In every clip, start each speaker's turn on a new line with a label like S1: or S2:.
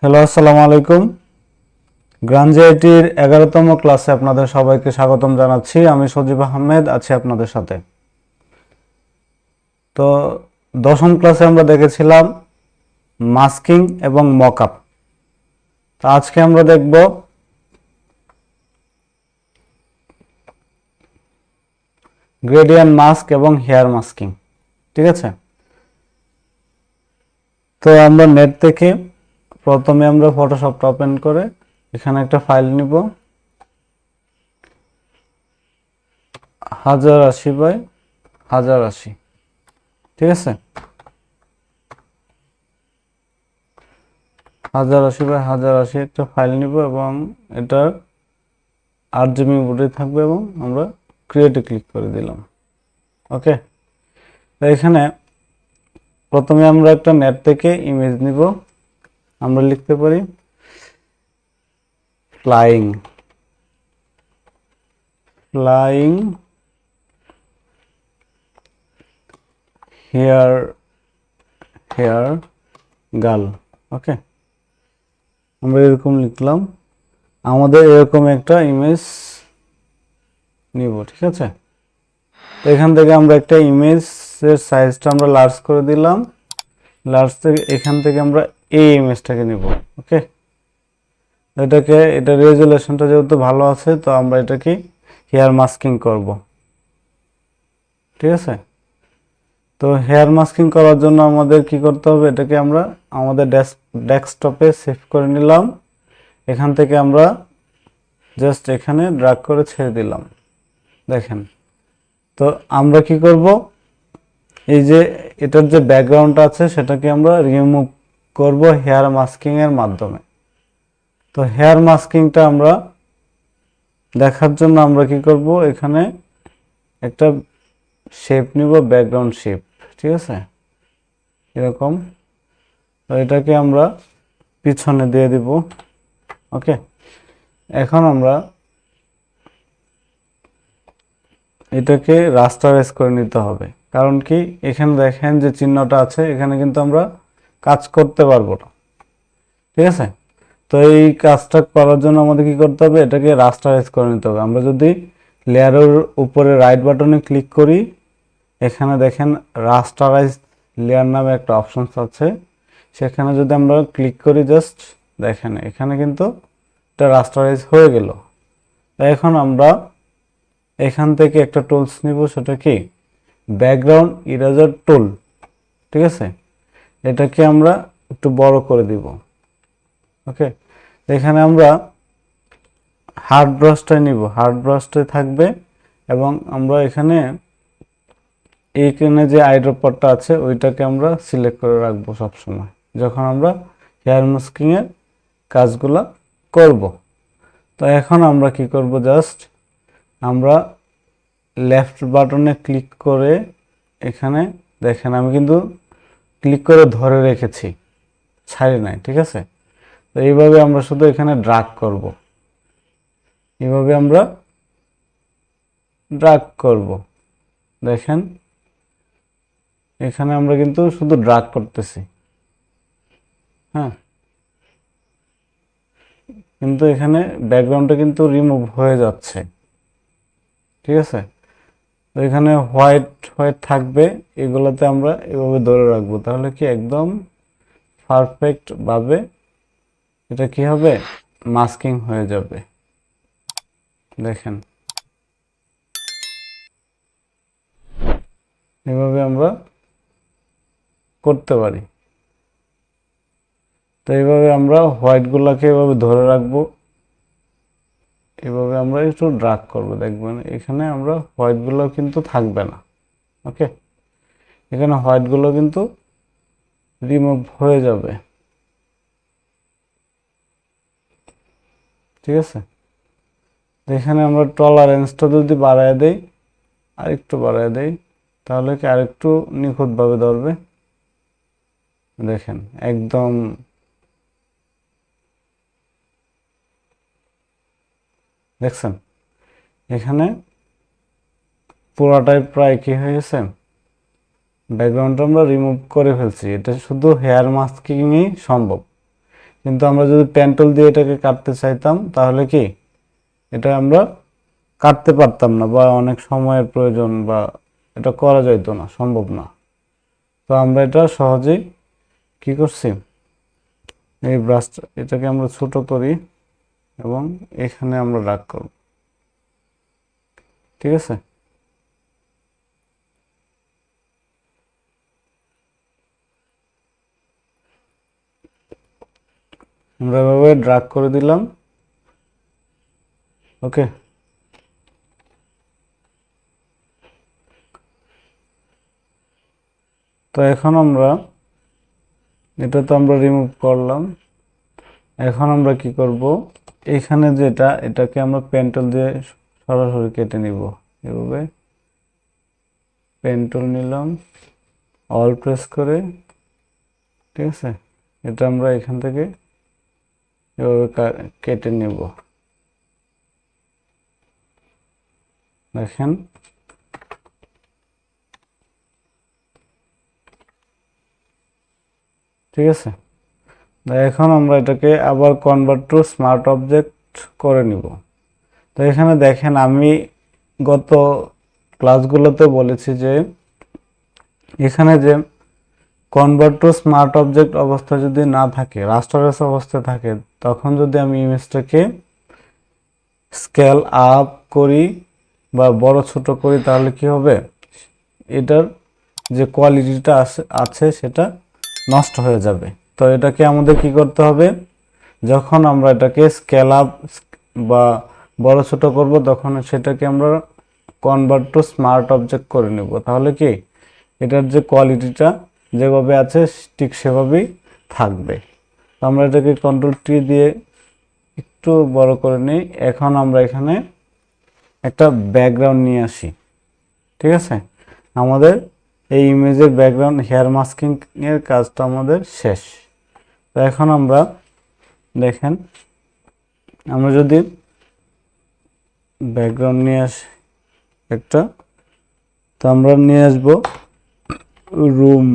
S1: Hello, আসসালামু আলাইকুম। গ্রাঞ্জি আইটির 11তম ক্লাসে আপনাদের সবাইকে স্বাগতম জানাচ্ছি। আমি সজীব আহমেদ আছি আপনাদের সাথে। তো 10ম ক্লাসে আমরা দেখেছিলাম মাস্কিং এবং মকআপ। তো আজকে আমরা দেখব গ্রেডিয়েন্ট মাস্ক এবং হেয়ার মাস্কিং। ঠিক আছে, তো আমরা নেট থেকে প্রথমে আমরা ফটোশপটা ওপেন করে এখানে একটা ফাইল নিব 1080 বাই 1080। ঠিক আছে, 1080 বাই 1080 একটা ফাইল নিব এবং এটার আরজিবি মোডে থাকবে এবং আমরা ক্রিয়েটে ক্লিক করে দিলাম। ওকে, তো এখানে প্রথমে আমরা একটা নেট থেকে ইমেজ নিব। আমরা লিখতে পারি flying flying hair hair girl. Okay, আমরা এরকম লিখলাম, আমাদের এরকম একটা ইমেজ নিব। ঠিক আছে, তো এখান থেকে আমরা একটা ইমেজের সাইজটা আমরা লার্জ করে দিলাম। লার্জ থেকে এখান থেকে আমরা এই ইমেজটাকে নিব। ওকে, এটা রেজুলেশনটা যেহেতু ভালো আছে, তো আমরা এটাকে হেয়ার মাস্কিং করব। ঠিক আছে, তো হেয়ার মাস্কিং করার জন্য আমাদের কি করতে হবে, এটাকে আমরা আমাদের ডেস্কটপে সেভ করে নিলাম। এখান থেকে আমরা জাস্ট এখানে ড্র্যাগ করে ছেড়ে দিলাম। দেখেন, তো আমরা কি করব, এই যে এটার যে ব্যাকগ্রাউন্ডটা আছে সেটাকে আমরা রিমুভ করব হেয়ার মাস্কিং এর মাধ্যমে। তো হেয়ার মাস্কিংটা আমরা দেখার জন্য আমরা কি করব, এখানে একটা শেপ নিব, ব্যাকগ্রাউন্ড শেপ। ঠিক আছে, এরকম। তো এটাকে আমরা পিছনে দিয়ে দিব। ওকে, এখন আমরা এটাকে রাস্টারাইজ করে নিতে হবে। কারণ কি, এখানে দেখেন যে চিহ্নটা আছে, এখানে কিন্তু আমরা কাজ করতে পারবো না। ঠিক আছে, তো এই কাজটা করার জন্য আমাদের কি করতে হবে, এটাকে রাস্টারাইজ করে নিতে হবে। আমরা যদি লেয়ারের উপরে রাইট বাটনে ক্লিক করি, এখানে দেখেন রাস্টারাইজ লেয়ার নামে একটা অপশন আছে, সেখানে যদি আমরা ক্লিক করি জাস্ট দেখেন এখানে কিন্তু এটা রাস্টারাইজ হয়ে গেল। এখন আমরা এখান থেকে একটা টুলস নিব, সেটা কি ব্যাকগ্রাউন্ড ইরেজার টুল। ঠিক আছে, এটাকে আমরা একটু বড় করে দিব। ওকে, এখানে আমরা হার্ড ব্রাশটা নিব, হার্ড ব্রাশটা থাকবে এবং আমরা এখানে যে আইড্রপারটা আছে ওইটাকে আমরা সিলেক্ট করে রাখবো সবসময় যখন আমরা হেয়ার মাস্কিং এর কাজগুলা করব। তো এখন আমরা কি করব, জাস্ট আমরা লেফট বাটনে ক্লিক করে এখানে দেখেন আমি কিন্তু ক্লিক করে ধরে রেখেছি, ছাড়ি নাই। ঠিক আছে, তো এইভাবে আমরা শুধু এখানে ড্র্যাগ করব, এইভাবে আমরা ড্র্যাগ করব। দেখেন এখানে আমরা কিন্তু শুধু ড্র্যাগ করতেছি। হ্যাঁ, কিন্তু এখানে ব্যাকগ্রাউন্ডটা কিন্তু রিমুভ হয়ে যাচ্ছে। ঠিক আছে, তো এখানে হোয়াইট হোয়াইট থাকবে, এগুলোতে আমরা এভাবে ধরে রাখবো, তাহলে কি একদম পারফেক্ট ভাবে এটা কি হবে, মাস্কিং হয়ে যাবে। দেখেন এভাবে আমরা করতে পারি। তো এইভাবে আমরা হোয়াইটগুলোকে এভাবে ধরে রাখবো, এভাবে আমরা একটু ড্র্যাগ করব। দেখবেন এখানে আমরা হোয়াইটগুলো কিন্তু থাকবে না। ওকে, এখানে হোয়াইটগুলো কিন্তু রিমুভ হয়ে যাবে। ঠিক আছে, এখানে আমরা টলারেন্সটা যদি বাড়ায় দেই, আরেকটু বাড়ায় দেই, তাহলে কি আরেকটু নিখুঁতভাবে ধরবে। দেখেন একদম দেখছেন এখানে পুরাটাই প্রায় কি হয়েছে, ব্যাকগ্রাউন্ডটা আমরা রিমুভ করে ফেলছি। এটা শুধু হেয়ার মাস্কিংই সম্ভব, কিন্তু আমরা যদি পেন টুল দিয়ে এটাকে কাটতে চাইতাম তাহলে কি এটা আমরা কাটতে পারতাম না, বা অনেক সময়ের প্রয়োজন, বা এটা করা যাইতো না, সম্ভব না। তো আমরা এটা সহজেই কি করছি, এই ব্রাশটা এটাকে আমরা ছোট করি এবং এখানে আমরা রাগ করব, ঠিক আছে। আমরা এভাবে ড্রাগ করে দিলাম, ওকে। তো এখন আমরা এটা তো আমরা রিমুভ করলাম। এখন আমরা কি করব, এখানে যেটা এটাকে আমরা পেন টুল দিয়ে সরাসরি কেটে নিব। এভাবে পেন টুল নিলাম, অল প্রেস করে, ঠিক আছে। এটা আমরা এখান থেকে এভাবে কেটে নিব, দেখেন। ঠিক আছে, এখন আমরা এটাকে আবার কনভার্ট টু স্মার্ট অবজেক্ট করে নিব। তো এখানে দেখেন আমি গত ক্লাসগুলোতে বলেছি যে এখানে যে কনভার্ট টু স্মার্ট অবজেক্ট অবস্থা যদি না থাকে, রাস্টারলেস অবস্থায় থাকে, তখন যদি আমি ইমেজটাকে স্কেল আপ করি বা বড় ছোট করি তাহলে কি হবে, এটার যে কোয়ালিটিটা আছে সেটা নষ্ট হয়ে যাবে। তো এটাকে আমাদের কি করতে হবে, যখন আমরা এটাকে স্কেল আপ বা বড় ছোট করব তখন সেটাকে আমরা কনভার্ট টু স্মার্ট অবজেক্ট করে নেব। তাহলে কি এটার যে কোয়ালিটিটা যেভাবে আছে ঠিক সেভাবেই থাকবে। আমরা এটাকে কন্ট্রোল টি দিয়ে একটু বড় করে নিই। এখন আমরা এখানে একটা ব্যাকগ্রাউন্ড নিয়ে আসি, ঠিক আছে। আমাদের এই ইমেজের ব্যাকগ্রাউন্ড হেয়ার মাস্কিং এর কাজটা আমাদের শেষ। তো এখন আমরা দেখেন, আমরা যদি ব্যাকগ্রাউন্ড নিয়ে আসি একটা, তো আমরা নিয়ে আসবো রুম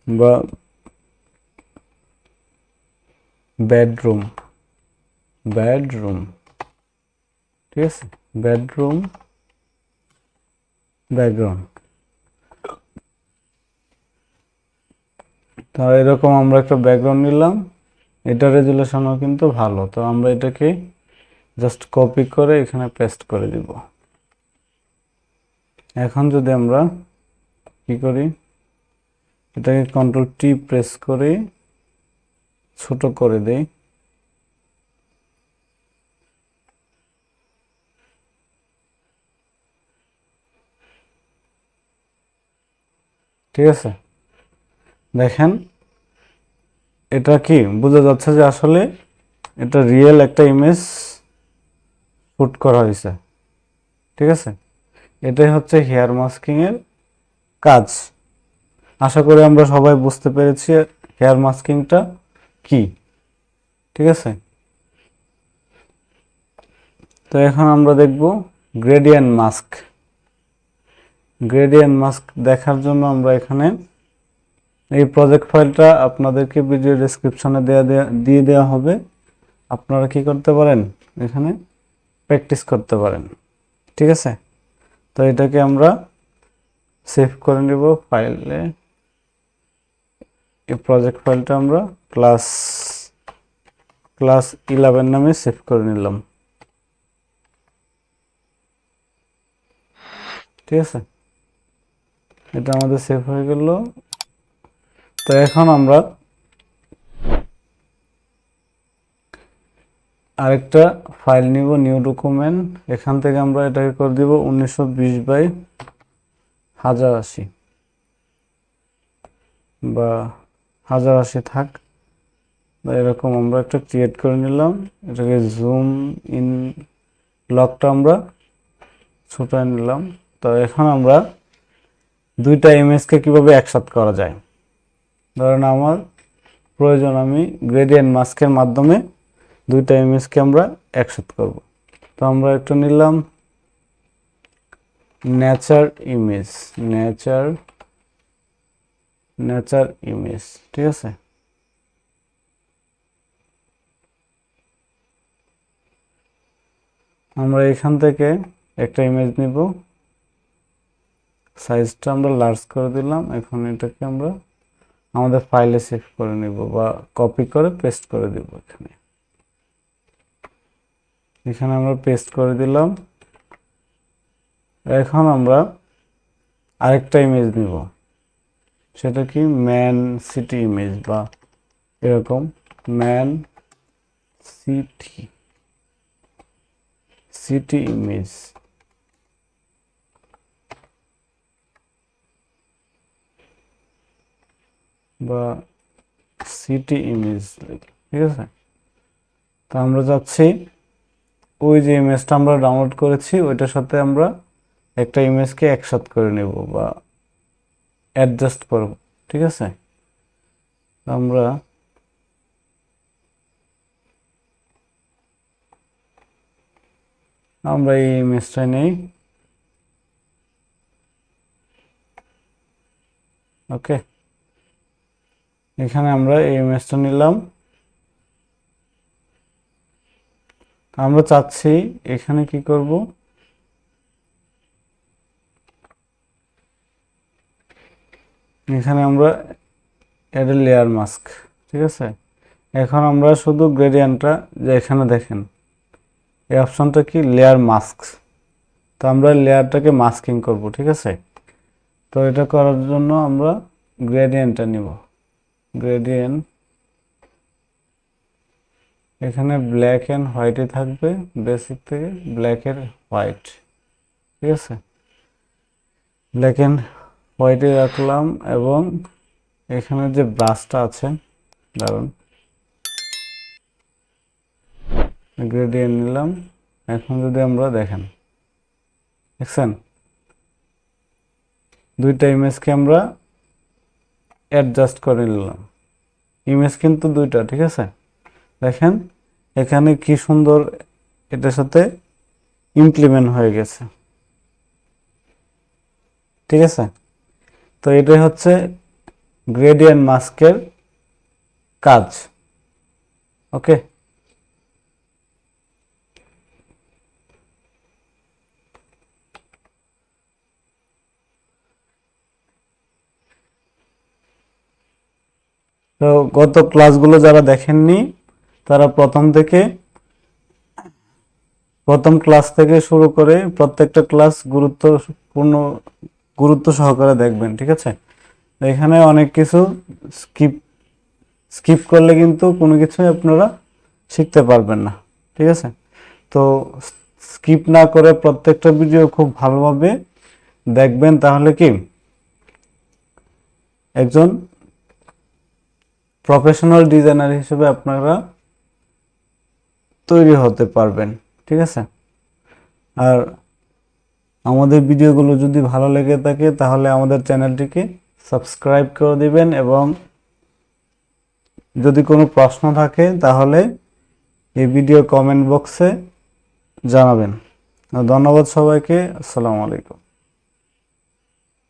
S1: বা বেডরুম, ঠিক আছে, বেডরুম ব্যাকগ্রাউন্ড। তো এরকম আমরা একটা ব্যাকগ্রাউন্ড নিলাম, এটা রেজুলেশনও কিন্তু ভালো। তো আমরা এটাকে জাস্ট কপি করে এখানে পেস্ট করে দিব। এখন যদি আমরা কি করি, এটাকে কন্ট্রোল টি প্রেস করে ছোট করে দেই, ঠিক আছে। দেখেন এটা কি বোঝা যাচ্ছে যে আসলে এটা রিয়েল একটা ইমেজ শুট করা হয়েছে, ঠিক আছে। এটাই হচ্ছে হেয়ার মাস্কিং এর কাজ। আশা করি আমরা সবাই বুঝতে পেরেছি হেয়ার মাস্কিংটা কি, ঠিক আছে। তো এখন আমরা দেখব গ্রেডিয়েন্ট মাস্ক। গ্রেডিয়েন্ট মাস্ক দেখার জন্য আমরা এখানে এই প্রজেক্ট ফাইলটা আপনাদেরকে ভিডিও ডেসক্রিপশনে দিয়ে দেওয়া হবে। আপনারা কি করতে পারেন, এখানে প্র্যাকটিস করতে পারেন, ঠিক আছে। তো এটাকে আমরা সেভ করে নেব ফাইলে। এই প্রজেক্ট ফাইলটা আমরা ক্লাস 11 নামে সেভ করে নিলাম, ঠিক আছে। এটা আমাদের সেভ হয়ে গেল। তো এখন আমরা আরেকটা ফাইল নিব, নিউ ডকুমেন্ট। এখান থেকে আমরা এটাকে করে দিব 1920x1080 বা 1080 থাক, বা এরকম আমরা একটা ক্রিয়েট করে নিলাম। এটাকে জুম ইন লকটা আমরা ছোটায় নিলাম। তো এখন আমরা দুইটা ইমেজকে কিভাবে একসাথে করা যায়, ধরেন আমার প্রয়োজন আমি গ্রেডিয়েন্ট মাস্কের মাধ্যমে দুইটা ইমেজকে আমরা একসাথে করব। তো আমরা একটা নিলাম নেচার ইমেজ, নেচার ইমেজ, ঠিক আছে। আমরা এখান থেকে একটা ইমেজ নিব, সাইজটা আমরা লার্জ করে দিলাম। এখন এটাকে আমরা আমাদের ফাইলে সেভ করে নিব বা কপি করে পেস্ট করে দিব। এখানে আমরা পেস্ট করে দিলাম। এখন আমরা আরেকটা ইমেজ নিব, সেটা কি ম্যান সিটি ইমেজ বা এরকম ম্যান সিটি ইমেজ। বা সিটি ইমেজ, ঠিক আছে। তো আমরা যাচ্ছি ওই যে ইমেজটা আমরা ডাউনলোড করেছি ওইটার সাথে আমরা একটা ইমেজকে একসাথে করে নেব বা অ্যাডজাস্ট করব, ঠিক আছে। আমরা এই ইমেজটা নেই। ওকে, এখানে আমরা এই ইমেজটা নিলাম। আমরা চাচ্ছি এখানে কি করব, এখানে আমরা অ্যাড এ লেয়ার মাস্ক, ঠিক আছে। এখন আমরা শুধু গ্রেডিয়েন্টটা, যে এখানে দেখেন এই অপশনটা কি লেয়ার মাস্ক, তো আমরা লেয়ারটাকে মাস্কিং করব, ঠিক আছে। তো এটা করার জন্য আমরা গ্রেডিয়েন্টটা নিব। গ্রেডিয়েন্ট এখানে ব্ল্যাক এন্ড হোয়াইটে থাকবে, বেসিক থেকে ব্ল্যাক এর হোয়াইট, ঠিক আছে। ব্ল্যাক এন্ড হোয়াইটে রাখলাম এবং এখানে যে ব্রাশটা আছে, দারুন, গ্রেডিয়েন্ট নিলাম। এখন যদি আমরা দেখেন, দেখছেন দুইটা ইমেজকে আমরা অ্যাডজাস্ট করে নিলাম। ইমেজ কিন্তু দুইটা, ঠিক আছে। দেখেন এখানে কি সুন্দর এটার সাথে ইমপ্লিমেন্ট হয়ে গেছে, ঠিক আছে। তো এটাই হচ্ছে গ্রেডিয়েন্ট মাস্কের কাজ। ওকে, তো গত ক্লাসগুলো যারা দেখেননি তারা প্রথম ক্লাস থেকে শুরু করে প্রত্যেকটা ক্লাস গুরুত্ব সহকারে দেখবেন, ঠিক আছে। এখানে অনেক কিছু স্কিপ করলে কিন্তু কোনো কিছুই আপনারা শিখতে পারবেন না, ঠিক আছে। তো স্কিপ না করে প্রত্যেকটা ভিডিও খুব ভালোভাবে দেখবেন, তাহলে কি একজন প্রফেশনাল ডিজাইনার হিসেবে আপনারা তৈরি হতে পারবেন, ঠিক আছে। আর আমাদের ভিডিওগুলো যদি ভালো লেগে থাকে তাহলে আমাদের চ্যানেলটিকে সাবস্ক্রাইব করে দিবেন এবং যদি কোনো প্রশ্ন থাকে তাহলে এই ভিডিও কমেন্ট বক্সে জানাবেন। ধন্যবাদ সবাইকে। আসসালামু আলাইকুম।